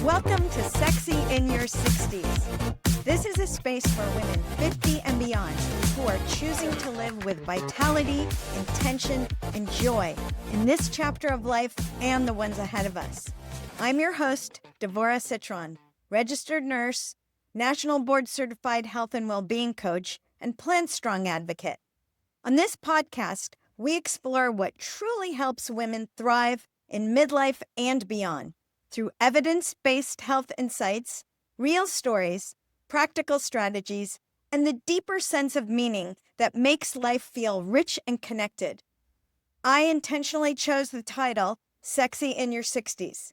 Welcome to Sexy in Your 60s. This is a space for women 50 and beyond who are choosing to live with vitality, intention, and joy in this chapter of life and the ones ahead of us. I'm your host, Dvora, registered nurse, National Board Certified Health and Wellbeing Coach, and Plant Strong advocate. On this podcast, we explore what truly helps women thrive in midlife and beyond through evidence-based health insights, real stories, practical strategies, and the deeper sense of meaning that makes life feel rich and connected. I intentionally chose the title, Sexy in Your 60s.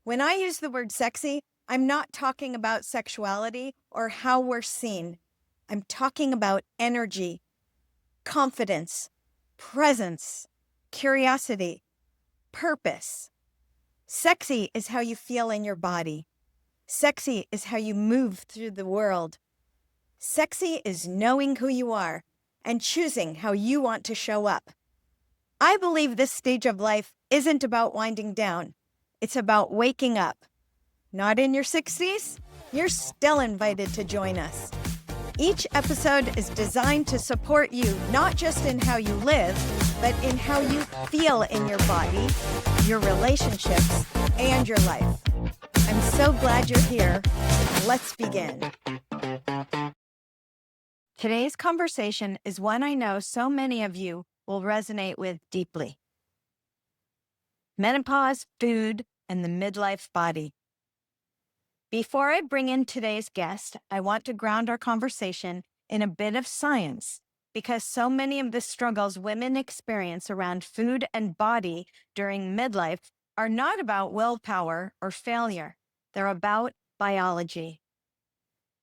When I use the word sexy, I'm not talking about sexuality or how we're seen. I'm talking about energy, confidence, presence, curiosity, purpose. Sexy is how you feel in your body. Sexy is how you move through the world. Sexy is knowing who you are and choosing how you want to show up. I believe this stage of life isn't about winding down. It's about waking up. Not in your 60s? You're still invited to join us. Each episode is designed to support you not just in how you live, but in how you feel in your body, your relationships, and your life. I'm so glad you're here. Let's begin. Today's conversation is one I know so many of you will resonate with deeply. Menopause, food, and the midlife body. Before I bring in today's guest, I want to ground our conversation in a bit of science, because so many of the struggles women experience around food and body during midlife are not about willpower or failure. They're about biology.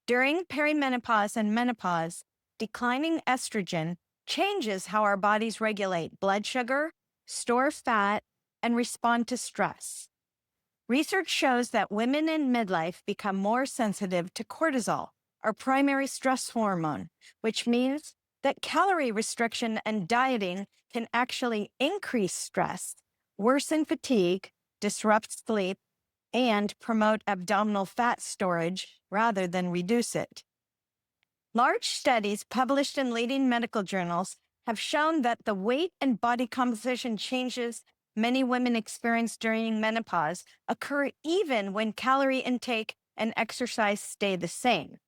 During perimenopause and menopause, declining estrogen changes how our bodies regulate blood sugar, store fat, and respond to stress. Research shows that women in midlife become more sensitive to cortisol, our primary stress hormone, which means that calorie restriction and dieting can actually increase stress, worsen fatigue, disrupt sleep, and promote abdominal fat storage rather than reduce it. Large studies published in leading medical journals have shown that the weight and body composition changes many women experience during menopause occur even when calorie intake and exercise stay the same.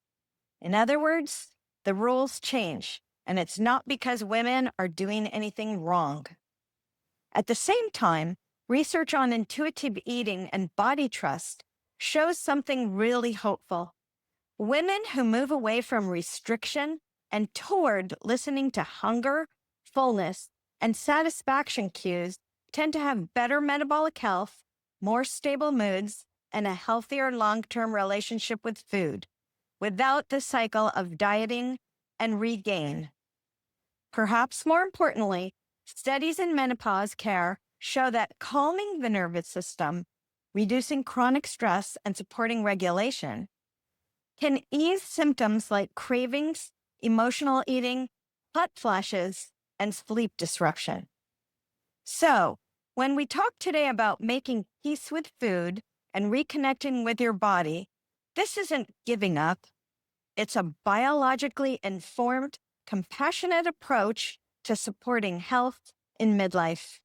In other words, the rules change, and it's not because women are doing anything wrong. At the same time, research on intuitive eating and body trust shows something really hopeful. Women who move away from restriction and toward listening to hunger, fullness, and satisfaction cues tend to have better metabolic health, more stable moods, and a healthier long-term relationship with food, without the cycle of dieting and regain. Perhaps more importantly, studies in menopause care show that calming the nervous system, reducing chronic stress, and supporting regulation can ease symptoms like cravings, emotional eating, hot flashes, and sleep disruption. So, when we talk today about making peace with food and reconnecting with your body, this isn't giving up. It's a biologically informed, compassionate approach to supporting health in midlife.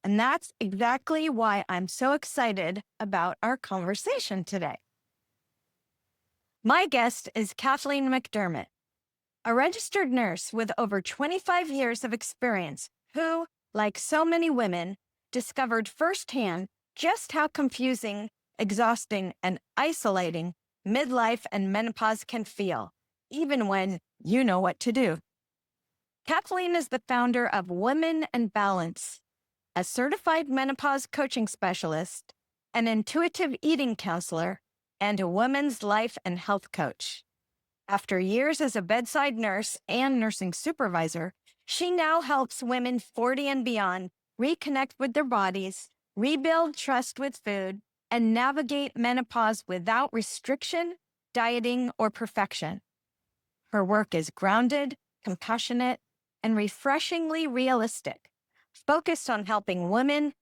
And that's exactly why I'm so excited about our conversation today. My guest is Kathleen McDermott, a registered nurse with over 25 years of experience who, like so many women, discovered firsthand just how confusing, exhausting, and isolating midlife and menopause can feel, even when you know what to do. Kathleen is the founder of Women and Balance, a certified menopause coaching specialist, an intuitive eating counselor, and a women's life and health coach. After years as a bedside nurse and nursing supervisor, she now helps women 40 and beyond reconnect with their bodies, rebuild trust with food, and navigate menopause without restriction, dieting, or perfection. Her work is grounded, compassionate, and refreshingly realistic, focused on helping women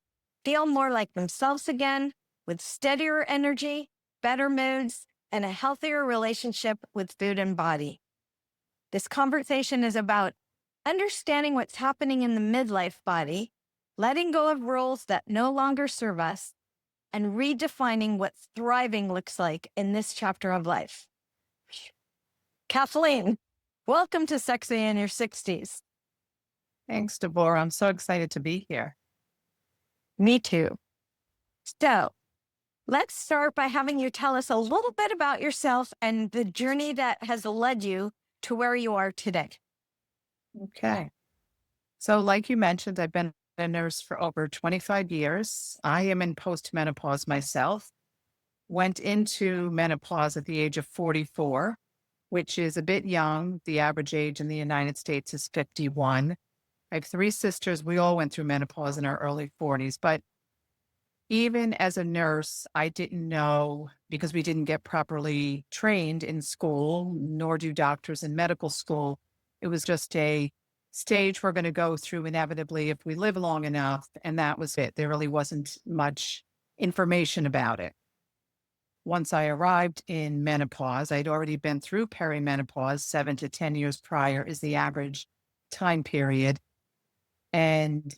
feel more like themselves again, with steadier energy, better moods, and a healthier relationship with food and body. This conversation is about understanding what's happening in the midlife body, letting go of rules that no longer serve us, and redefining what thriving looks like in this chapter of life. Kathleen, welcome to Sexy in Your 60s. Thanks, Dvora. I'm so excited to be here. Me too. So let's start by having you tell us a little bit about yourself and the journey that has led you to where you are today. Okay. So like you mentioned, I've been a nurse for over 25 years. I am in postmenopause myself. Went into menopause at the age of 44, which is a bit young. The average age in the United States is 51. I have 3 sisters. We all went through menopause in our early 40s. But even as a nurse, I didn't know, because we didn't get properly trained in school, nor do doctors in medical school. It was just a stage we're going to go through inevitably if we live long enough. And that was it. There really wasn't much information about it. Once I arrived in menopause, I'd already been through perimenopause. 7 to 10 years prior is the average time period. And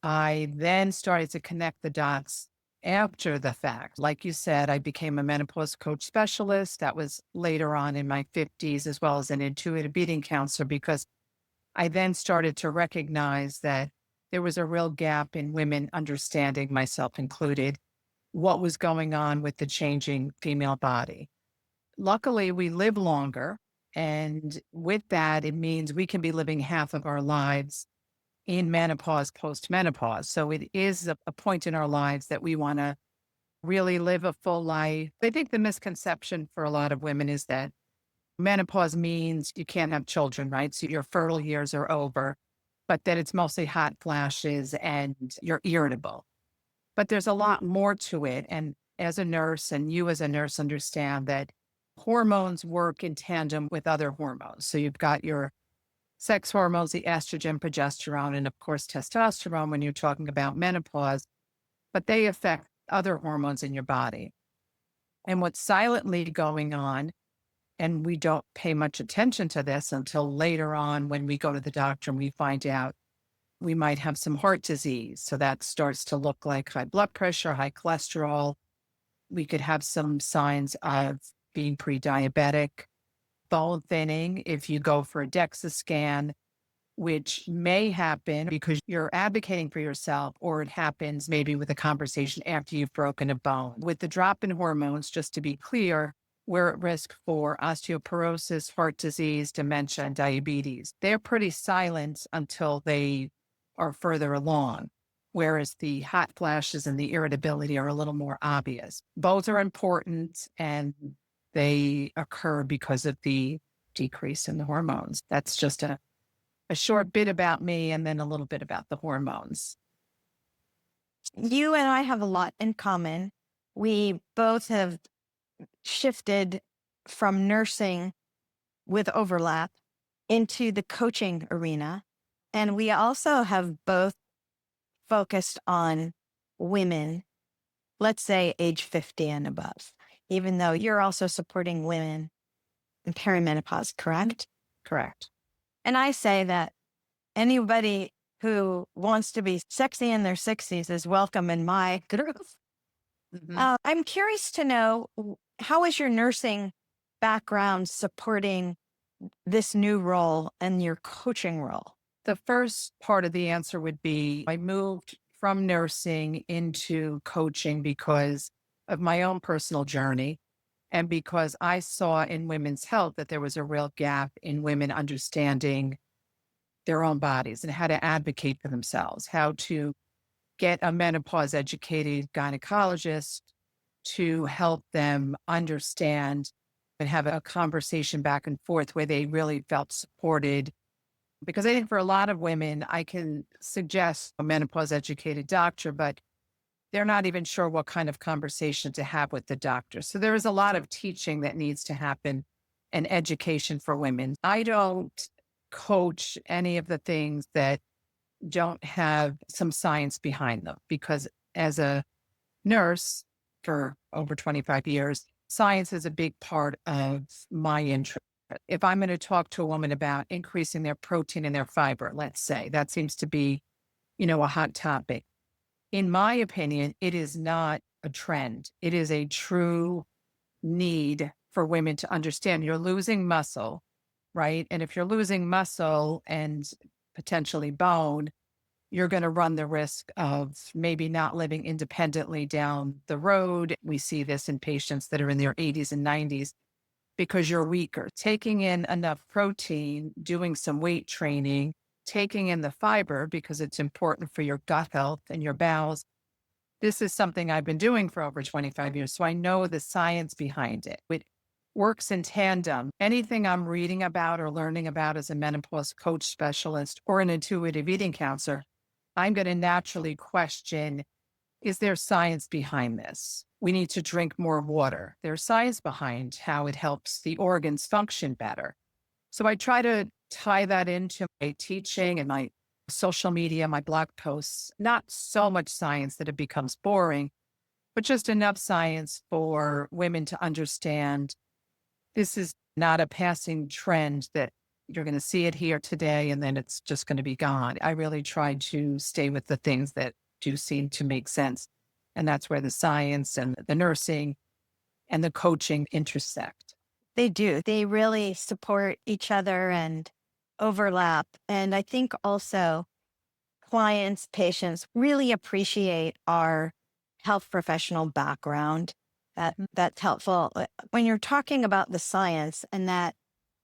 I then started to connect the dots after the fact. Like you said, I became a menopause coach specialist. That was later on in my 50s, as well as an intuitive eating counselor, because I then started to recognize that there was a real gap in women understanding, myself included, what was going on with the changing female body. Luckily, we live longer. And with that, it means we can be living half of our lives in menopause, post-menopause. So it is a point in our lives that we want to really live a full life. I think the misconception for a lot of women is that menopause means you can't have children, right? So your fertile years are over, but that it's mostly hot flashes and you're irritable. But there's a lot more to it. And as a nurse, and you as a nurse understand that hormones work in tandem with other hormones. So you've got your sex hormones, the estrogen, progesterone, and of course, testosterone when you're talking about menopause, but they affect other hormones in your body. And what's silently going on, and we don't pay much attention to this until later on when we go to the doctor and we find out we might have some heart disease. So that starts to look like high blood pressure, high cholesterol. We could have some signs of being pre-diabetic, bone thinning if you go for a DEXA scan, which may happen because you're advocating for yourself, or it happens maybe with a conversation after you've broken a bone. With the drop in hormones, just to be clear, we're at risk for osteoporosis, heart disease, dementia, and diabetes. They're pretty silent until they are further along, whereas the hot flashes and the irritability are a little more obvious. Both are important, and they occur because of the decrease in the hormones. That's just a short bit about me, and then a little bit about the hormones. You and I have a lot in common. We both have shifted from nursing with overlap into the coaching arena. And we also have both focused on women, let's say age 50 and above, even though you're also supporting women in perimenopause, correct? Correct. And I say that anybody who wants to be sexy in their 60s is welcome in my group. Mm-hmm. I'm curious to know, how is your nursing background supporting this new role and your coaching role? The first part of the answer would be I moved from nursing into coaching because of my own personal journey, and because I saw in women's health that there was a real gap in women understanding their own bodies and how to advocate for themselves, how to get a menopause educated gynecologist to help them understand and have a conversation back and forth where they really felt supported. Because I think for a lot of women, I can suggest a menopause educated doctor, but they're not even sure what kind of conversation to have with the doctor. So there is a lot of teaching that needs to happen and education for women. I don't coach any of the things that don't have some science behind them, because as a nurse, for over 25 years. Science is a big part of my interest. If I'm going to talk to a woman about increasing their protein and their fiber, let's say, that seems to be, a hot topic. In my opinion, it is not a trend. It is a true need for women to understand you're losing muscle, right? And if you're losing muscle and potentially bone, you're going to run the risk of maybe not living independently down the road. We see this in patients that are in their 80s and 90s because you're weaker. Taking in enough protein, doing some weight training, taking in the fiber because it's important for your gut health and your bowels. This is something I've been doing for over 25 years, so I know the science behind it. It works in tandem. Anything I'm reading about or learning about as a menopause coach specialist or an intuitive eating counselor, I'm going to naturally question, is there science behind this? We need to drink more water. There's science behind how it helps the organs function better. So I try to tie that into my teaching and my social media, my blog posts, not so much science that it becomes boring, but just enough science for women to understand this is not a passing trend that you're going to see it here today and then it's just going to be gone. I really try to stay with the things that do seem to make sense. And that's where the science and the nursing and the coaching intersect. They do. They really support each other and overlap. And I think also clients, patients really appreciate our health professional background. That's helpful. When you're talking about the science and that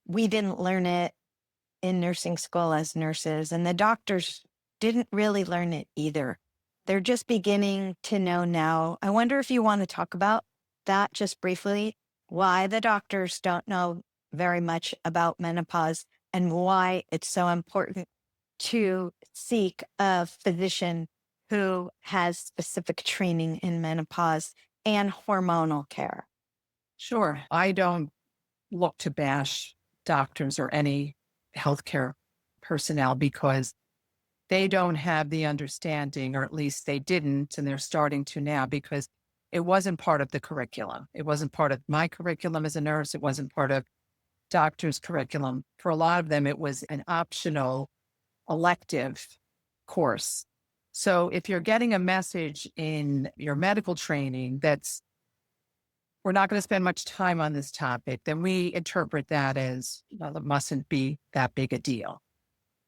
we didn't learn it in nursing school as nurses, and the doctors didn't really learn it either. They're just beginning to know now. I wonder if you want to talk about that just briefly, why the doctors don't know very much about menopause and why it's so important to seek a physician who has specific training in menopause and hormonal care. Sure. I don't look to bash doctors or any healthcare personnel because they don't have the understanding, or at least they didn't, and they're starting to now because it wasn't part of the curriculum. It wasn't part of my curriculum as a nurse. It wasn't part of doctors' curriculum. For a lot of them, it was an optional elective course. So if you're getting a message in your medical training that's, we're not going to spend much time on this topic, then we interpret that as, well, it mustn't be that big a deal.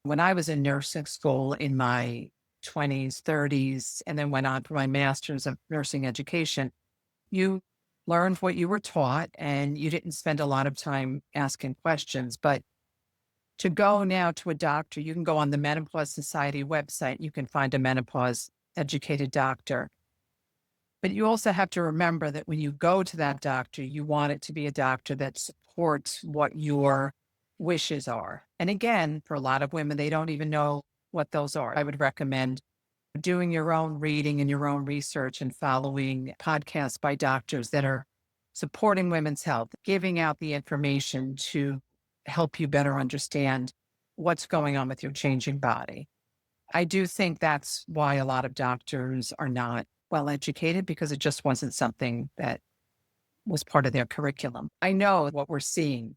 When I was in nursing school in my 20s, 30s, and then went on for my master's of nursing education, you learned what you were taught and you didn't spend a lot of time asking questions. But to go now to a doctor, you can go on the Menopause Society website, you can find a menopause educated doctor. But you also have to remember that when you go to that doctor, you want it to be a doctor that supports what your wishes are. And again, for a lot of women, they don't even know what those are. I would recommend doing your own reading and your own research and following podcasts by doctors that are supporting women's health, giving out the information to help you better understand what's going on with your changing body. I do think that's why a lot of doctors are not well educated because it just wasn't something that was part of their curriculum. I know what we're seeing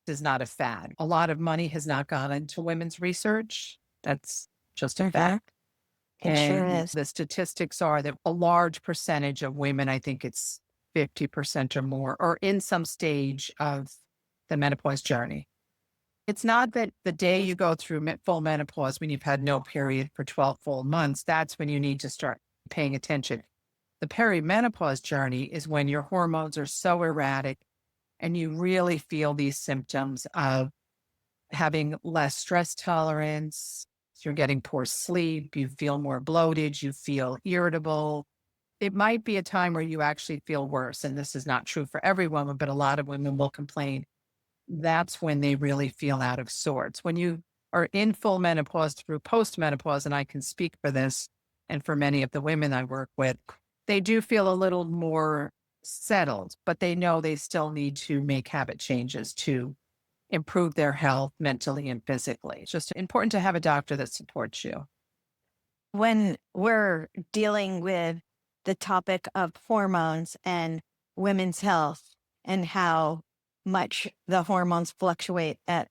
is not a fad. A lot of money has not gone into women's research. That's just a fact. It sure And is. the statistics are that a large percentage of women, I think it's 50% or more, are in some stage of the menopause journey. It's not that the day you go through full menopause, when you've had no period for 12 full months, that's when you need to start paying attention. The perimenopause journey is when your hormones are so erratic and you really feel these symptoms of having less stress tolerance. You're getting poor sleep. You feel more bloated. You feel irritable. It might be a time where you actually feel worse. And this is not true for every woman, but a lot of women will complain. That's when they really feel out of sorts. When you are in full menopause through postmenopause, and I can speak for this and for many of the women I work with, they do feel a little more settled, but they know they still need to make habit changes to improve their health mentally and physically. It's just important to have a doctor that supports you. When we're dealing with the topic of hormones and women's health and how much the hormones fluctuate at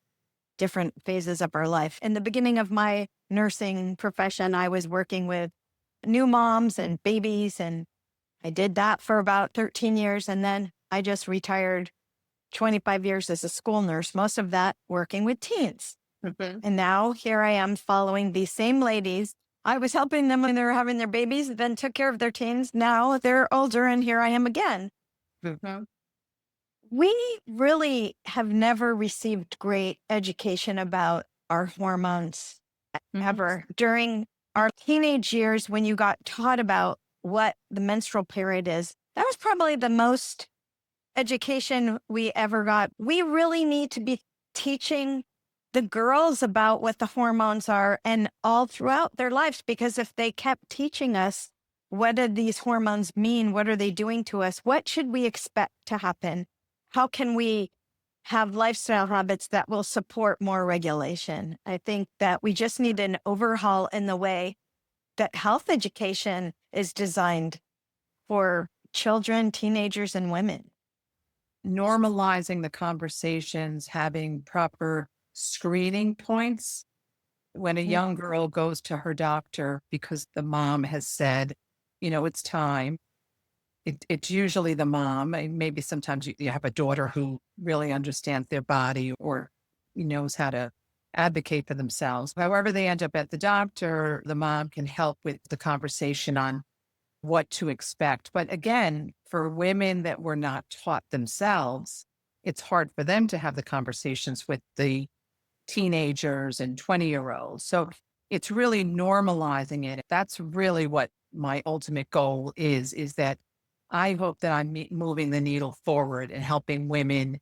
different phases of our life. In the beginning of my nursing profession, I was working with new moms and babies, and I did that for about 13 years. And then I just retired 25 years as a school nurse, most of that working with teens. And now here I am following these same ladies. I was helping them when they were having their babies, then took care of their teens. Now they're older, and here I am again. We really have never received great education about our hormones ever. During our teenage years, when you got taught about what the menstrual period is, that was probably the most education we ever got. We really need to be teaching the girls about what the hormones are and all throughout their lives, because if they kept teaching us, what do these hormones mean? What are they doing to us? What should we expect to happen? How can we have lifestyle habits that will support more regulation? I think that we just need an overhaul in the way that health education is designed for children, teenagers, and women. Normalizing the conversations, having proper screening points. When a young girl goes to her doctor because the mom has said, it's time, it's usually the mom. And maybe sometimes you have a daughter who really understands their body or knows how to advocate for themselves. However, they end up at the doctor, the mom can help with the conversation on what to expect. But again, for women that were not taught themselves, it's hard for them to have the conversations with the teenagers and 20-year-olds. So it's really normalizing it. That's really what my ultimate goal is that I hope that I'm moving the needle forward and helping women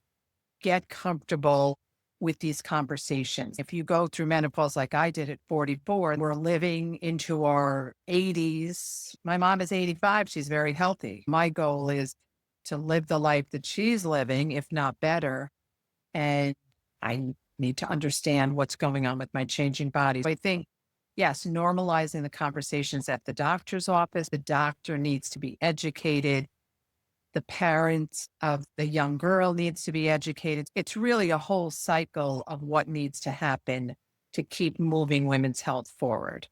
get comfortable with these conversations. If you go through menopause like I did at 44, we're living into our 80s. My mom is 85. She's very healthy. My goal is to live the life that she's living, if not better. And I need to understand what's going on with my changing body. So I think, yes, normalizing the conversations at the doctor's office. The doctor needs to be educated. The parents of the young girl needs to be educated. It's really a whole cycle of what needs to happen to keep moving women's health forward.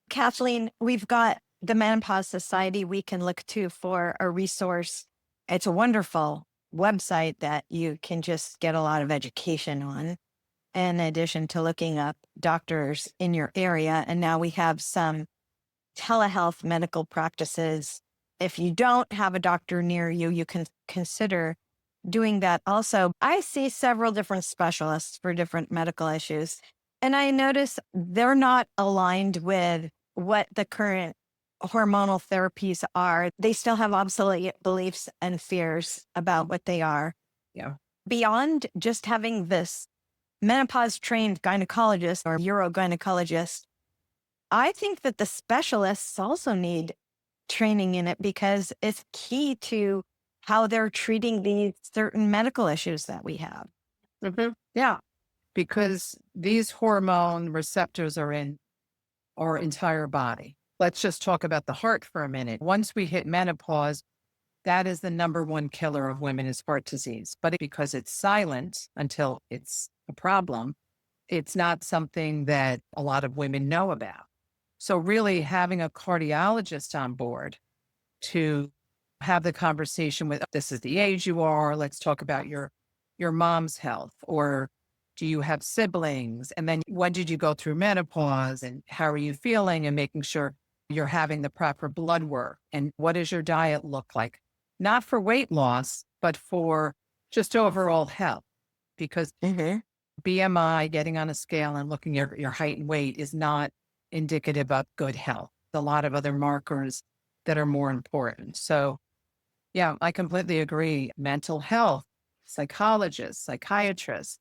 Kathleen, we've got the Menopause Society we can look to for a resource. It's a wonderful website that you can just get a lot of education on, in addition to looking up doctors in your area. And now we have some telehealth medical practices. If you don't have a doctor near you, you can consider doing that also. I see several different specialists for different medical issues, and I notice they're not aligned with what the current hormonal therapies are. They still have obsolete beliefs and fears about what they are. Yeah. Beyond just having this menopause trained gynecologist or urogynecologist, I think that the specialists also need training in it, because it's key to how they're treating these certain medical issues that we have. Yeah, because these hormone receptors are in our entire body. Let's just talk about the heart for a minute. Once we hit menopause, that is the number one killer of women is heart disease. But because it's silent until it's a problem, it's not something that a lot of women know about. So really having a cardiologist on board to have the conversation with, this is the age you are, let's talk about your mom's health, or do you have siblings? And then when did you go through menopause and how are you feeling, and making sure you're having the proper blood work, and what does your diet look like? Not for weight loss, but for just overall health, because BMI, getting on a scale and looking at your height and weight is not indicative of good health. A lot of other markers that are more important. So yeah, I completely agree. Mental health, psychologists, psychiatrists,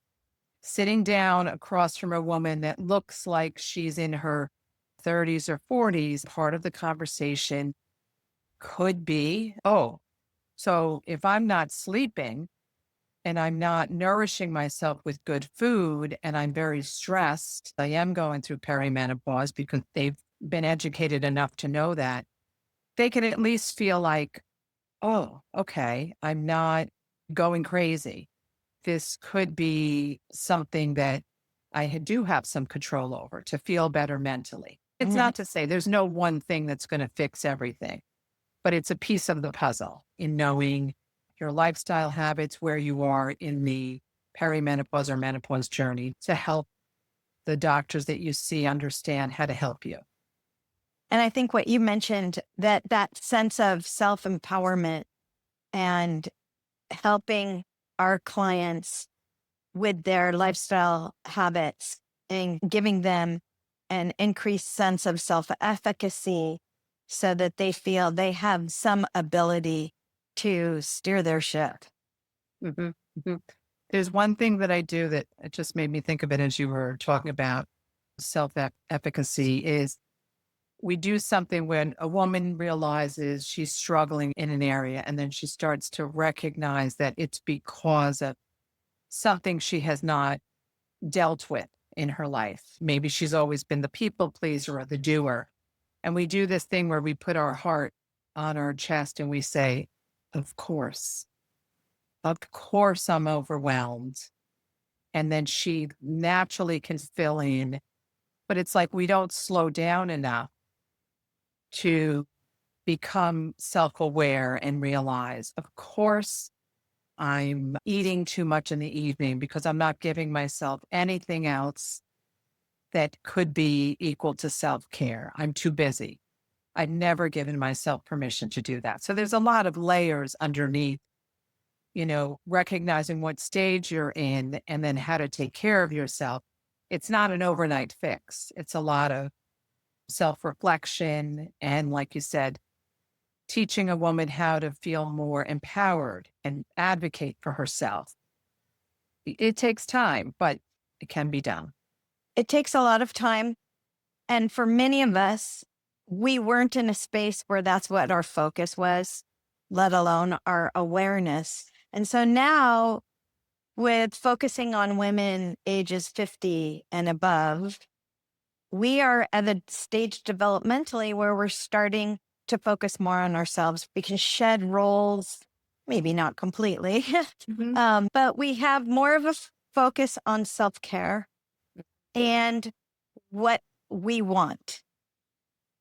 sitting down across from a woman that looks like she's in her 30s or 40s, part of the conversation could be, oh, so if I'm not sleeping and I'm not nourishing myself with good food and I'm very stressed, I am going through perimenopause, because they've been educated enough to know that. they can at least feel like, oh, okay, I'm not going crazy. This could be something that do have some control over to feel better mentally. It's Mhm. not to say there's no one thing that's going to fix everything, but it's a piece of the puzzle in knowing your lifestyle habits, where you are in the perimenopause or menopause journey to help the doctors that you see understand how to help you. And I think what you mentioned, that sense of self-empowerment and helping our clients with their lifestyle habits and giving them an increased sense of self-efficacy so that they feel they have some ability to steer their ship. Mhm, mhm. There's one thing that I do that it just made me think of it as you were talking about self-efficacy is we do something when a woman realizes she's struggling in an area and then she starts to recognize that it's because of something she has not dealt with in her life. Maybe she's always been the people pleaser or the doer. And we do this thing where we put our heart on our chest and we say, of course, of course I'm overwhelmed. And then she naturally can fill in. But it's like we don't slow down enough to become self aware and realize, of course, I'm eating too much in the evening because I'm not giving myself anything else that could be equal to self care. I'm too busy. I've never given myself permission to do that. So there's a lot of layers underneath, recognizing what stage you're in and then how to take care of yourself. It's not an overnight fix. It's a lot of self reflection. And like you said, teaching a woman how to feel more empowered and advocate for herself. It takes time, but it can be done. It takes a lot of time. And for many of us, we weren't in a space where that's what our focus was, let alone our awareness. And so now, with focusing on women ages 50 and above, we are at a stage developmentally where we're starting to focus more on ourselves. We can shed roles, maybe not completely, Mhm. but we have more of a focus on self care and what we want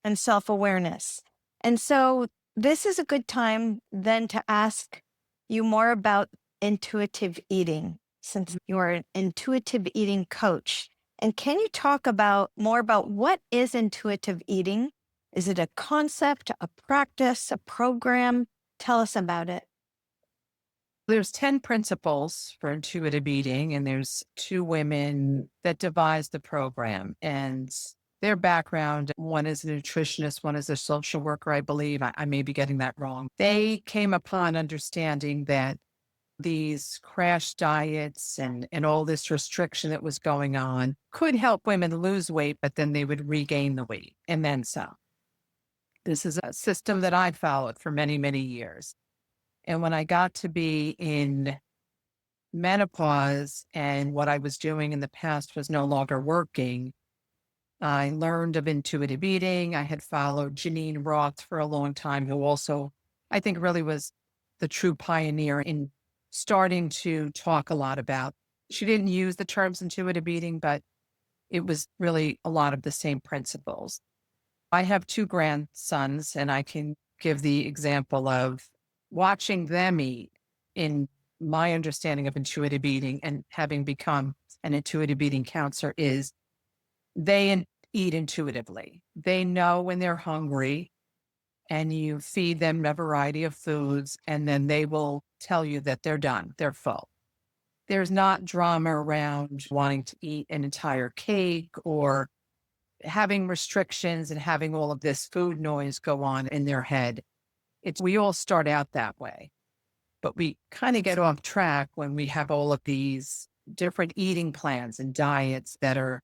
and self awareness. And so, this is a good time then to ask you more about intuitive eating, since you're an intuitive eating coach. And can you talk about more about what is intuitive eating? Is it a concept, a practice, a program? Tell us about it. There's 10 principles for intuitive eating, and there's two women that devised the program. And their background, one is a nutritionist, one is a social worker, I believe. I may be getting that wrong. They came upon understanding that these crash diets and all this restriction that was going on could help women lose weight, but then they would regain the weight and then some. This is a system that I followed for many, many years. And when I got to be in menopause and what I was doing in the past was no longer working, I learned of intuitive eating. I had followed Janine Roth for a long time, who also, I think, really was the true pioneer in starting to talk a lot about. She didn't use the terms intuitive eating, but it was really a lot of the same principles. I have two grandsons, and I can give the example of watching them eat in my understanding of intuitive eating and having become an intuitive eating counselor is eat intuitively. They know when they're hungry and you feed them a variety of foods, and then they will tell you that they're done, they're full. There's not drama around wanting to eat an entire cake or having restrictions and having all of this food noise go on in their head. We all start out that way, but we kind of get off track when we have all of these different eating plans and diets that are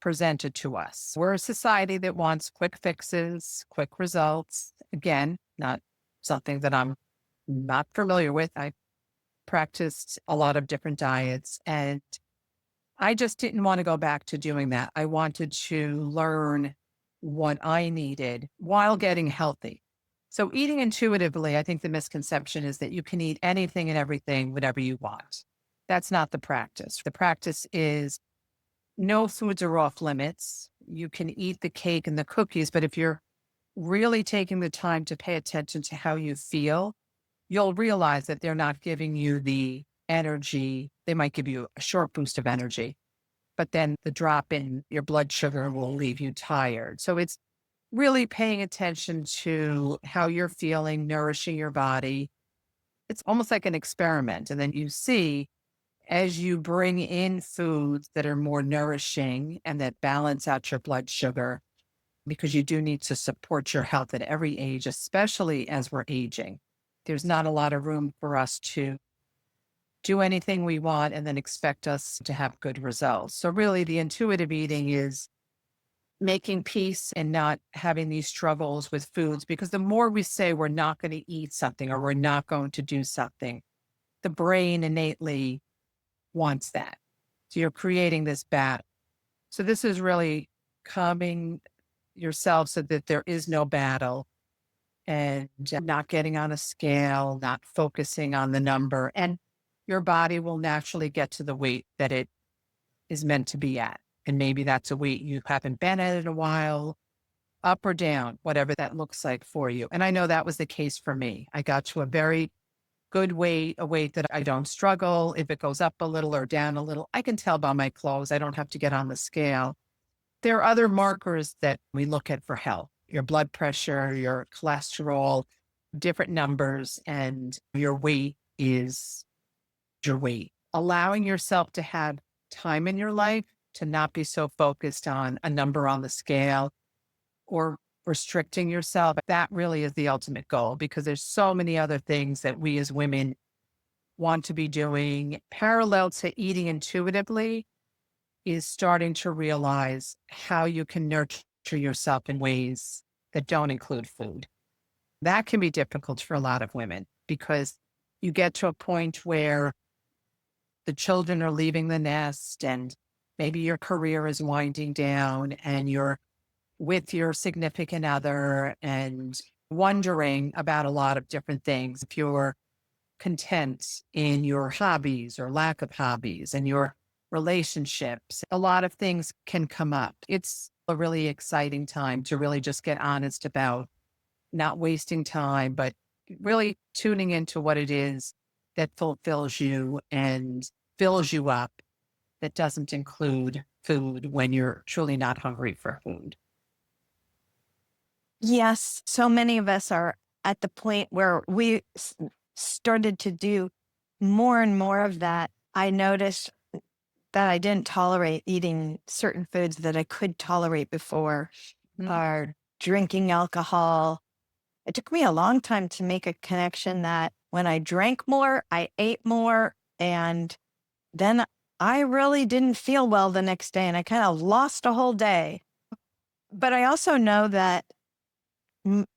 presented to us. We're a society that wants quick fixes, quick results. Again, not something that I'm not familiar with. I practiced a lot of different diets and I just didn't want to go back to doing that. I wanted to learn what I needed while getting healthy. So eating intuitively, I think the misconception is that you can eat anything and everything whenever you want. That's not the practice. The practice is no foods are off limits. You can eat the cake and the cookies, but if you're really taking the time to pay attention to how you feel, you'll realize that they're not giving you the energy. They might give you a short boost of energy, but then the drop in your blood sugar will leave you tired. So it's really paying attention to how you're feeling, nourishing your body. It's almost like an experiment. And then you see as you bring in foods that are more nourishing and that balance out your blood sugar, because you do need to support your health at every age, especially as we're aging. There's not a lot of room for us to do anything we want and then expect us to have good results. So really the intuitive eating is making peace and not having these struggles with foods, because the more we say we're not going to eat something or we're not going to do something, the brain innately wants that. So you're creating this battle. So this is really calming yourself so that there is no battle, and not getting on a scale, not focusing on the number, and your body will naturally get to the weight that it is meant to be at. And maybe that's a weight you haven't been at in a while, up or down, whatever that looks like for you. And I know that was the case for me. I got to a very good weight, a weight that I don't struggle. If it goes up a little or down a little, I can tell by my clothes. I don't have to get on the scale. There are other markers that we look at for health, your blood pressure, your cholesterol, different numbers, and your weight is your weight. Allowing yourself to have time in your life to not be so focused on a number on the scale or restricting yourself. That really is the ultimate goal, because there's so many other things that we as women want to be doing. Parallel to eating intuitively is starting to realize how you can nurture yourself in ways that don't include food. That can be difficult for a lot of women, because you get to a point where the children are leaving the nest and maybe your career is winding down and you're with your significant other and wondering about a lot of different things. If you're content in your hobbies or lack of hobbies and your relationships, a lot of things can come up. It's a really exciting time to really just get honest about not wasting time, but really tuning into what it is that fulfills you and fills you up, that doesn't include food when you're truly not hungry for food. Yes, so many of us are at the point where we started to do more and more of that. I noticed that I didn't tolerate eating certain foods that I could tolerate before, or drinking alcohol. It took me a long time to make a connection that when I drank more, I ate more, and then I really didn't feel well the next day, and I kind of lost a whole day. But I also know that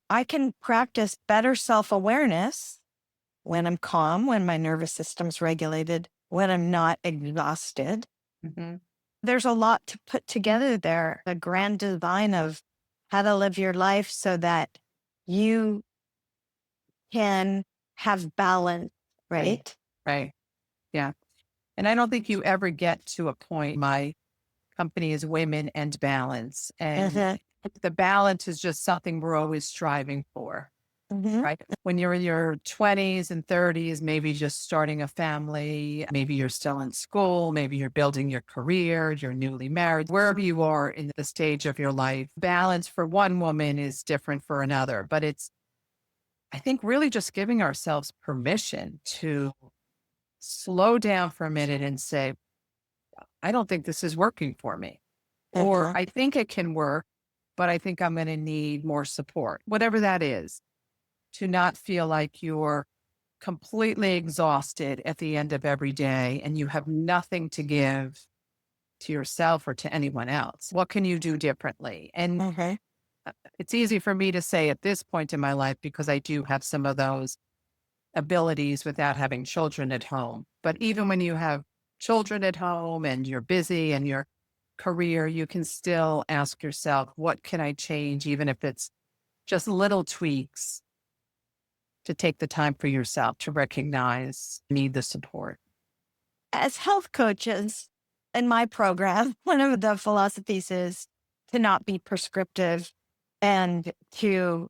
I can practice better self-awareness when I'm calm, when my nervous system's regulated, when I'm not exhausted. Mm-hmm. There's a lot to put together there, a grand design of how to live your life so that you can have balance, right? Right. Yeah. And I don't think you ever get to a point. My company is Women and Balance. And Mhm. the balance is just something we're always striving for, Mhm. right? When you're in your 20s and 30s, maybe just starting a family, maybe you're still in school, maybe you're building your career, you're newly married, wherever you are in the stage of your life, balance for one woman is different for another. But it's, I think, really just giving ourselves permission to slow down for a minute and say, I don't think this is working for me. Or Mhm. I think it can work, but I think I'm going to need more support, whatever that is, to not feel like you're completely exhausted at the end of every day and you have nothing to give to yourself or to anyone else. What can you do differently? And Okay. it's easy for me to say at this point in my life because I do have some of those abilities without having children at home. But even when you have children at home and you're busy and your career, you can still ask yourself, what can I change, even if it's just little tweaks to take the time for yourself to recognize, need the support. As health coaches in my program, one of the philosophies is to not be prescriptive and to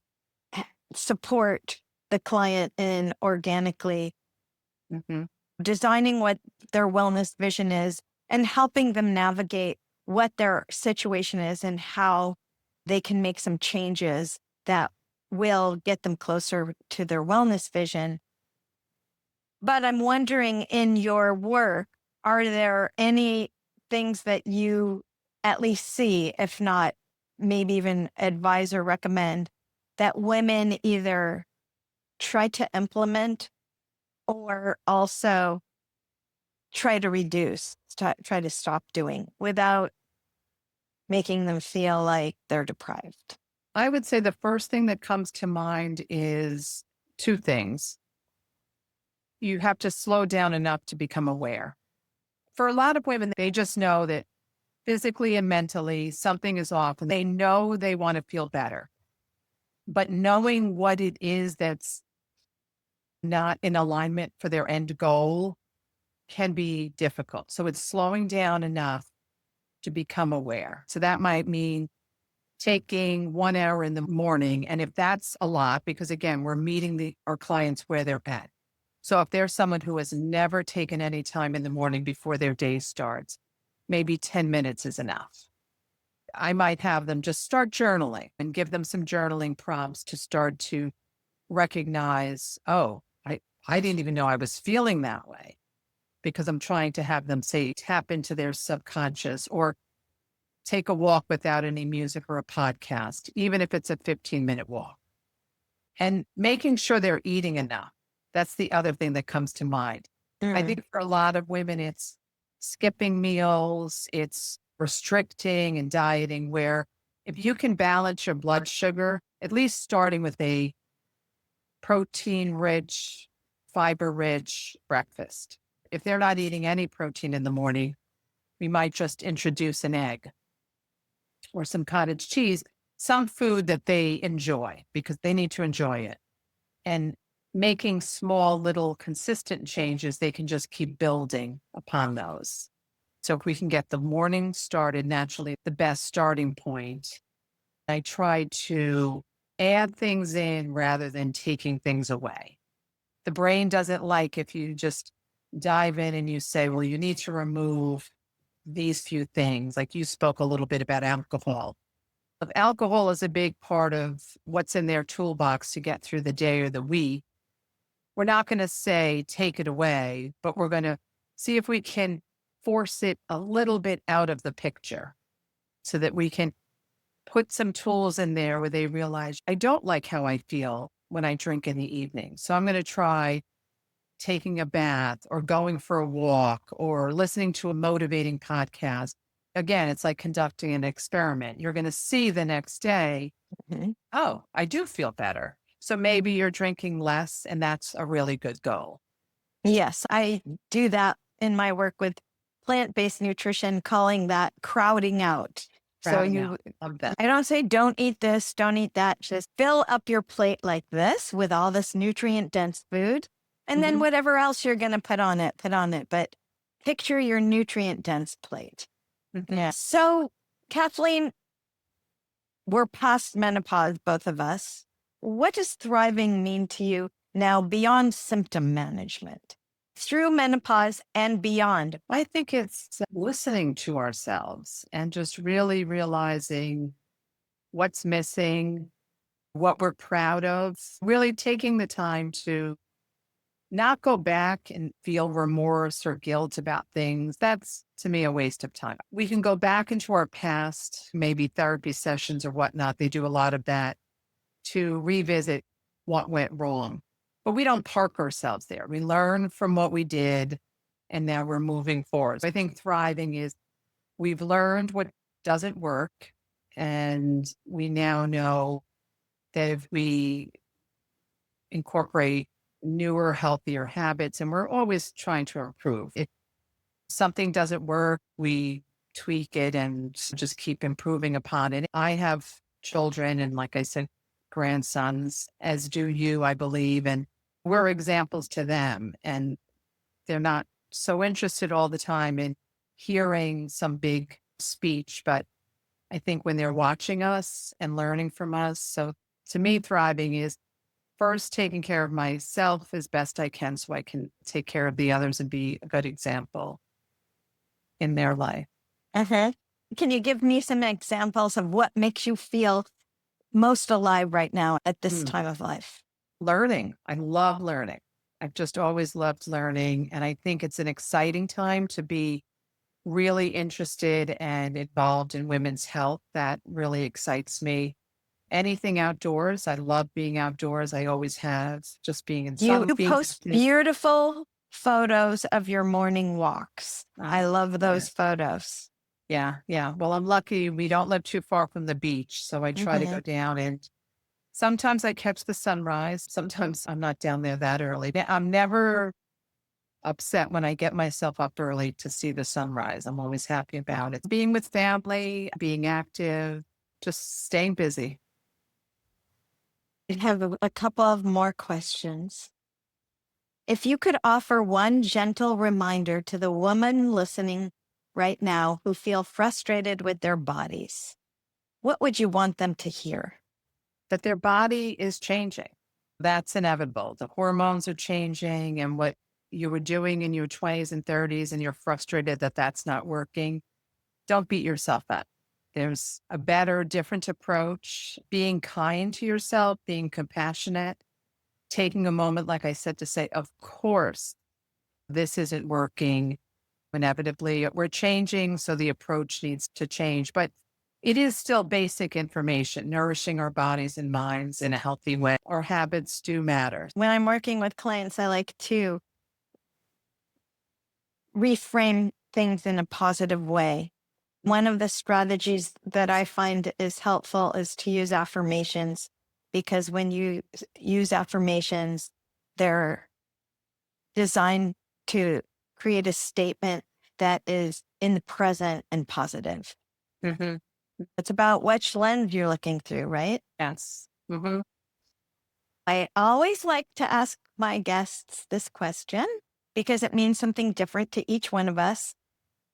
support the client in organically Mhm. designing what their wellness vision is and helping them navigate what their situation is and how they can make some changes that will get them closer to their wellness vision. But I'm wondering, in your work, are there any things that you at least see, if not maybe even advise or recommend, that women either try to implement or also try to reduce, try to stop doing without making them feel like they're deprived? I would say the first thing that comes to mind is two things. You have to slow down enough to become aware. For a lot of women, they just know that physically and mentally something is off and they know they want to feel better. But knowing what it is that's not in alignment for their end goal can be difficult. So it's slowing down enough to become aware. So that might mean taking 1 hour in the morning. And if that's a lot, because again, we're meeting our clients where they're at. So if there's someone who has never taken any time in the morning before their day starts, maybe 10 minutes is enough. I might have them just start journaling and give them some journaling prompts to start to recognize, oh, I didn't even know I was feeling that way, because I'm trying to have them say, tap into their subconscious or take a walk without any music or a podcast, even if it's a 15-minute walk. And making sure they're eating enough. That's the other thing that comes to mind. I think for a lot of women, it's skipping meals, it's restricting and dieting, where if you can balance your blood sugar, at least starting with a protein-rich, fiber-rich breakfast. If they're not eating any protein in the morning, we might just introduce an egg or some cottage cheese, some food that they enjoy because they need to enjoy it. And making small, little, consistent changes, they can just keep building upon those. So if we can get the morning started naturally, the best starting point, I try to add things in rather than taking things away. The brain doesn't like if you just dive in and you say, well, you need to remove these few things. Like you spoke a little bit about alcohol. If alcohol is a big part of what's in their toolbox to get through the day or the week, we're not going to say take it away, but we're going to see if we can force it a little bit out of the picture so that we can put some tools in there where they realize, I don't like how I feel when I drink in the evening. So I'm going to try taking a bath or going for a walk or listening to a motivating podcast. Again, it's like conducting an experiment. You're going to see the next day, Mhm. oh, I do feel better. So maybe you're drinking less, and that's a really good goal. Yes, I do that in my work with plant-based nutrition, calling that crowding out. So Crowding out. Love that. I don't say don't eat this, don't eat that. Just fill up your plate like this with all this nutrient dense food. And then Mhm. whatever else you're going to put on it, put on it. But picture your nutrient dense plate. Mhm. Yeah. So, Kathleen, we're past menopause, both of us. What does thriving mean to you now beyond symptom management? Through menopause and beyond. I think it's listening to ourselves and just really realizing what's missing, what we're proud of, really taking the time to not go back and feel remorse or guilt about things. That's to me a waste of time. We can go back into our past, maybe therapy sessions or whatnot. They do a lot of that to revisit what went wrong. But we don't park ourselves there. We learn from what we did and now we're moving forward. So I think thriving is we've learned what doesn't work and we now know that if we incorporate newer, healthier habits, and we're always trying to improve. If something doesn't work, we tweak it and just keep improving upon it. I have children, and like I said, grandsons, as do you, I believe. And we're examples to them. And they're not so interested all the time in hearing some big speech, but I think when they're watching us and learning from us. So to me, thriving is first taking care of myself as best I can so I can take care of the others and be a good example in their life. Uh-huh. Can you give me some examples of what makes you feel most alive right now at this time of life? Learning. I love learning. I've just always loved learning. And I think it's an exciting time to be really interested and involved in women's health. That really excites me. Anything outdoors. I love being outdoors. I always have. Just being in You sun. post beautiful photos of your morning walks. I love those photos. Yeah. Well, I'm lucky. We don't live too far from the beach. So I try to go down, and sometimes I catch the sunrise. Sometimes I'm not down there that early. I'm never upset when I get myself up early to see the sunrise. I'm always happy about it. Being with family, being active, just staying busy. I have a couple of more questions. If you could offer one gentle reminder to the woman listening right now who feel frustrated with their bodies, what would you want them to hear? That their body is changing. That's inevitable. The hormones are changing, and what you were doing in your 20s and 30s, and you're frustrated that that's not working, don't beat yourself up. There's a better, different approach. Being kind to yourself, being compassionate, taking a moment, like I said, to say, of course, this isn't working. Inevitably, we're changing, so the approach needs to change. But it is still basic information, nourishing our bodies and minds in a healthy way. Our habits do matter. When I'm working with clients, I like to reframe things in a positive way. One of the strategies that I find is helpful is to use affirmations, because when you use affirmations, they're designed to create a statement that is in the present and positive. Mm-hmm. It's about which lens you're looking through, right? Yes. Mm-hmm. I always like to ask my guests this question because it means something different to each one of us.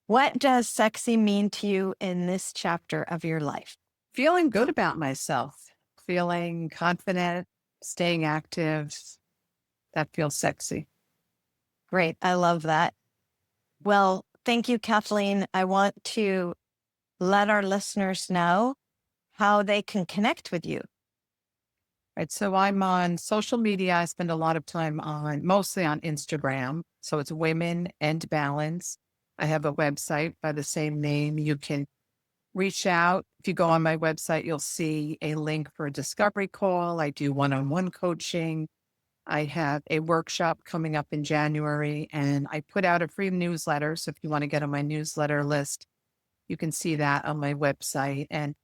What does sexy mean to you in this chapter of your life? Feeling good about myself, feeling confident, staying active. That feels sexy. Great. I love that. Well, thank you, Kathleen. I want to let our listeners know how they can connect with you. Right. So I'm on social media. I spend a lot of time mostly on Instagram. So it's Women and Balance. I have a website by the same name. You can reach out. If you go on my website, you'll see a link for a discovery call. I do one-on-one coaching. I have a workshop coming up in January, and I put out a free newsletter. So if you want to get on my newsletter list, you can see that on my website. And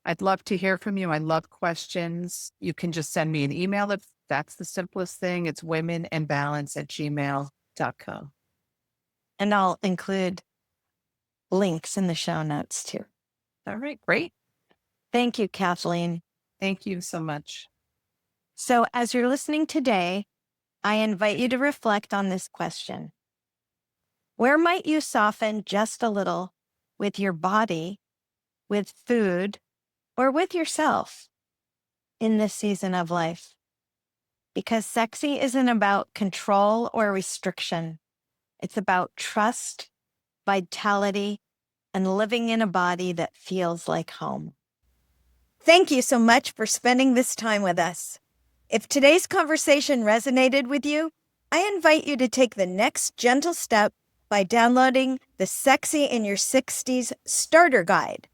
I'd love to hear from you. I love questions. You can just send me an email if that's the simplest thing. It's womenandbalance@gmail.com. And I'll include links in the show notes too. All right, great. Thank you, Kathleen. Thank you so much. So as you're listening today, I invite you to reflect on this question. Where might you soften just a little with your body, with food, or with yourself in this season of life? Because sexy isn't about control or restriction. It's about trust, vitality, and living in a body that feels like home. Thank you so much for spending this time with us. If today's conversation resonated with you, I invite you to take the next gentle step by downloading the Sexy in Your 60s Starter Guide,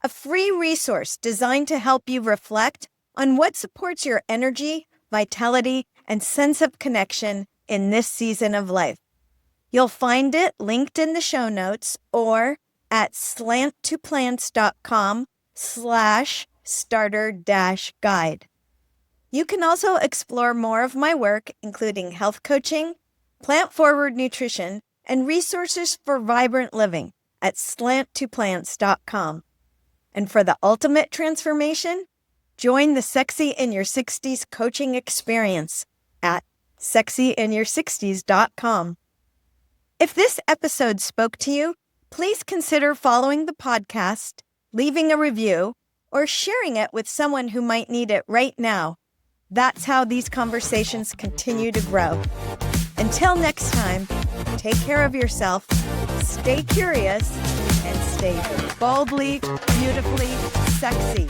a free resource designed to help you reflect on what supports your energy, vitality, and sense of connection in this season of life. You'll find it linked in the show notes or at slant2plants.com/starter-guide. You can also explore more of my work, including health coaching, plant-forward nutrition, and resources for vibrant living at slant2plants.com. And for the ultimate transformation, Join the Sexy in Your 60s coaching experience at sexyinyour60s.com. If this episode spoke to you, please consider following the podcast, leaving a review, or sharing it with someone who might need it right now. That's how these conversations continue to grow. Until next time, take care of yourself, stay curious, and stay boldly, beautifully sexy.